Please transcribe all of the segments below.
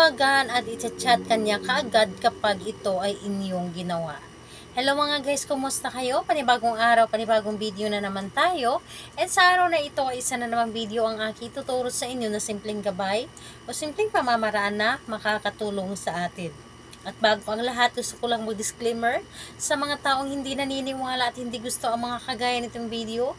tatawagan at i-chat kanya kaagad kapag ito ay inyong ginawa. Hello mga guys, kumusta kayo? Panibagong araw, panibagong video na naman tayo. At sa araw na ito ay isa na namang video ang aking tuturo sa inyo na simpleng gabay o simpleng pamamaraan na makakatulong sa atin. At bago ang lahat, gusto ko lang mag-disclaimer sa mga taong hindi naniniwala at hindi gusto ang mga kagaya nitong video.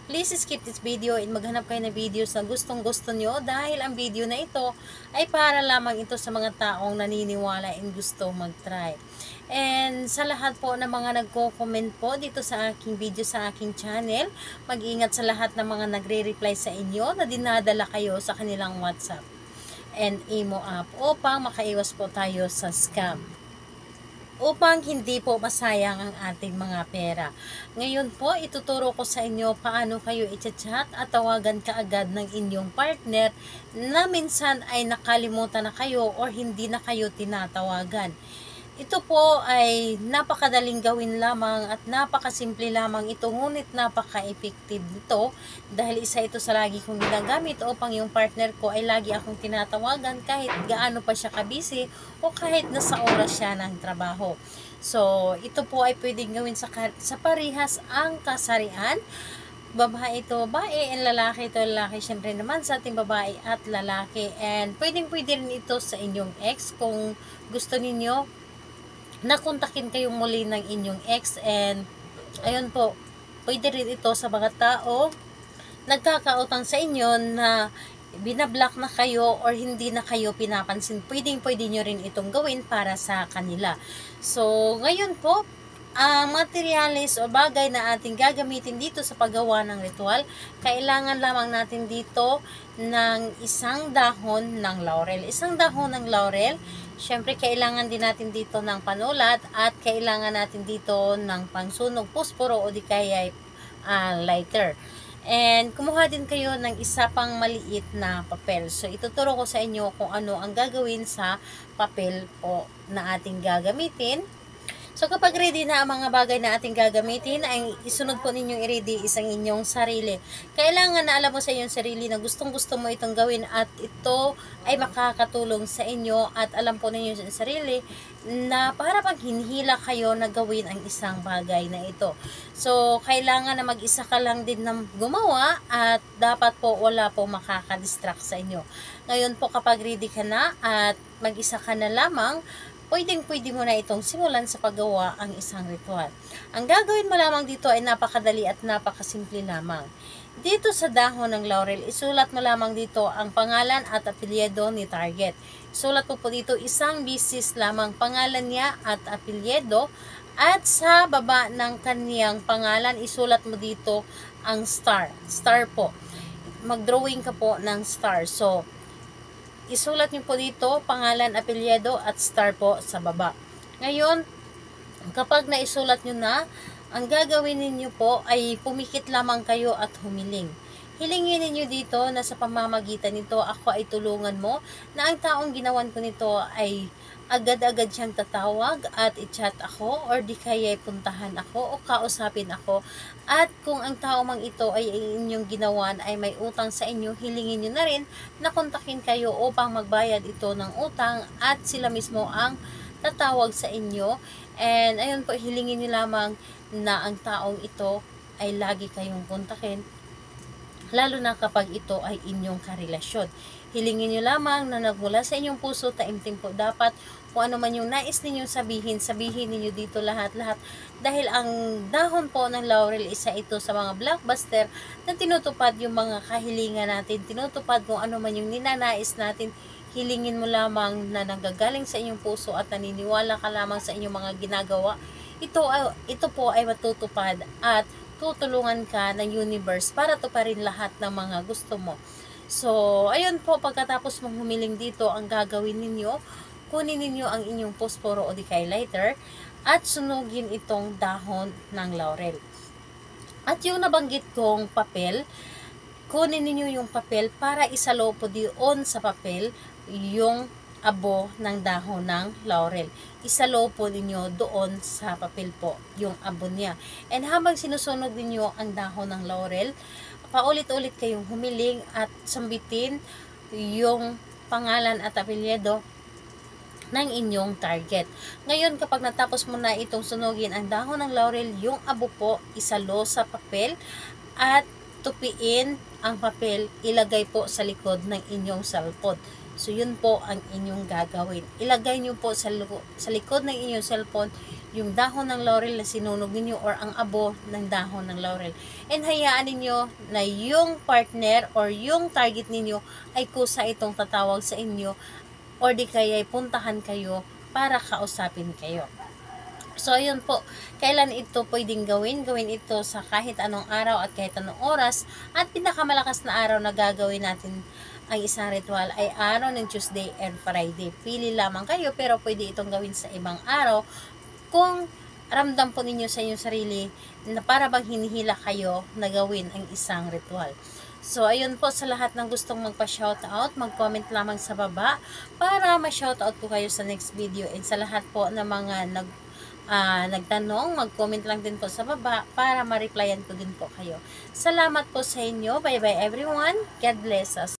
Please skip this video and maghanap kayo ng videos na gustong gusto nyo dahil ang video na ito ay para lamang ito sa mga taong naniniwala and gusto mag-try. And sa lahat po ng mga nagko-comment po dito sa aking video sa aking channel, mag-ingat sa lahat ng mga nagre-reply sa inyo na dinadala kayo sa kanilang WhatsApp and Imo app upang makaiwas po tayo sa scam, upang hindi po masayang ang ating mga pera. Ngayon po, ituturo ko sa inyo paano kayo i-chat at tawagan kaagad ng inyong partner na minsan ay nakalimutan na kayo or hindi na kayo tinatawagan. Ito po ay napakadaling gawin lamang at napakasimple lamang ito, ngunit napaka-effective nito dahil isa ito sa lagi kong ginagamit upang yung partner ko ay lagi akong tinatawagan kahit gaano pa siya kabisi o kahit nasa oras siya ng trabaho. So, ito po ay pwedeng gawin sa parehas ang kasarian. Babae ito babae, and lalaki ito lalaki. Syempre naman sa ating babae at lalaki. And pwede rin ito sa inyong ex kung gusto ninyo nakontakin kayong muli ng inyong ex. And ayun po, pwede rin ito sa mga tao nagkakautang sa inyo na binablock na kayo or hindi na kayo pinapansin. Pwede nyo rin itong gawin para sa kanila. So ngayon po, ang materyales o bagay na ating gagamitin dito sa paggawa ng ritual, kailangan lamang natin dito ng isang dahon ng laurel. Isang dahon ng laurel, syempre kailangan din natin dito ng panulat at kailangan natin dito ng pangsunog, posporo o di kaya lighter. And kumuha din kayo ng isa pang maliit na papel. So ituturo ko sa inyo kung ano ang gagawin sa papel po na ating gagamitin. So kapag ready na ang mga bagay na ating gagamitin, ay isunod po ninyong i-ready isang inyong sarili. Kailangan na alam mo sa inyong sarili na gustong gusto mo itong gawin at ito ay makakatulong sa inyo, at alam po ninyo sa sarili na para pag hinihila kayo na gawin ang isang bagay na ito. So kailangan na mag-isa ka lang din na gumawa at dapat po wala po makakadistract sa inyo. Ngayon po kapag ready ka na at mag-isa ka na lamang, pwede mo na itong simulan sa paggawa ang isang ritual. Ang gagawin mo lamang dito ay napakadali at napakasimple lamang. Dito sa dahon ng laurel, isulat mo lamang dito ang pangalan at apelyido ni target. Isulat mo po dito isang bisis lamang pangalan niya at apelyido, at sa baba ng kaniyang pangalan, isulat mo dito ang star. Star po. Mag-drawing ka po ng star. So, isulat niyo po dito pangalan, apelyido at star po sa baba. Ngayon, kapag naisulat niyo na, ang gagawin ninyo po ay pumikit lamang kayo at humiling. Hilingin ninyo dito na sa pamamagitan nito, ako ay tulungan mo, na ang taong ginawan ko nito ay agad-agad siyang tatawag at i-chat ako or di kaya puntahan ako o kausapin ako. At kung ang tao mang ito ay inyong ginawan ay may utang sa inyo, hilingin nyo na rin na kontakin kayo upang magbayad ito ng utang at sila mismo ang tatawag sa inyo. And ayun po, hilingin nyo lamang na ang taong ito ay lagi kayong kontakin, lalo na kapag ito ay inyong karelasyon. Hilingin nyo lamang na nagmula sa inyong puso, taimtim po dapat. Kung ano man yung nais ninyong sabihin ninyo dito lahat-lahat. Dahil ang dahon po ng laurel, isa ito sa mga blockbuster na tinutupad yung mga kahilingan natin, tinutupad kung ano man yung ninanais natin. Hilingin mo lamang na nanggagaling sa inyong puso at naniniwala ka lamang sa inyong mga ginagawa. Ito po ay matutupad at tutulungan ka ng universe para tuparin lahat ng mga gusto mo. So, ayun po, pagkatapos mong humiling dito, ang gagawin ninyo, kunin ninyo ang inyong posporo o di kay lighter at sunugin itong dahon ng laurel. At yung nabanggit kong papel, kunin ninyo yung papel para isalo po diyon sa papel yung abo ng dahon ng laurel. Isalo po ninyo doon sa papel po yung abo niya. And habang sinusunog ninyo ang dahon ng laurel, paulit-ulit kayong humiling at sambitin yung pangalan at apelyido ng inyong target. Ngayon, kapag natapos mo na itong sunugin ang dahon ng laurel, yung abo po, isalo sa papel at tupiin ang papel, ilagay po sa likod ng inyong cellphone. So, yun po ang inyong gagawin. Ilagay nyo po sa likod ng inyong cellphone yung dahon ng laurel na sinunog ninyo or ang abo ng dahon ng laurel. And hayaan ninyo na yung partner or yung target ninyo ay kusa itong tatawag sa inyo or di kaya puntahan kayo para kausapin kayo. So, ayun po, kailan ito pwedeng gawin? Gawin ito sa kahit anong araw at kahit anong oras. At pinakamalakas na araw na gagawin natin ang isang ritual ay araw ng Tuesday and Friday. Pili lamang kayo, pero pwede itong gawin sa ibang araw kung ramdam po ninyo sa inyong sarili na para bang hinihila kayo na gawin ang isang ritual. So, ayun po, sa lahat ng gustong magpa-shoutout, mag-comment lamang sa baba para ma-shoutout ko kayo sa next video. And sa lahat po ng mga nagtanong, mag-comment lang din po sa baba para ma-replyan ko din po kayo. Salamat po sa inyo. Bye-bye everyone. God bless us.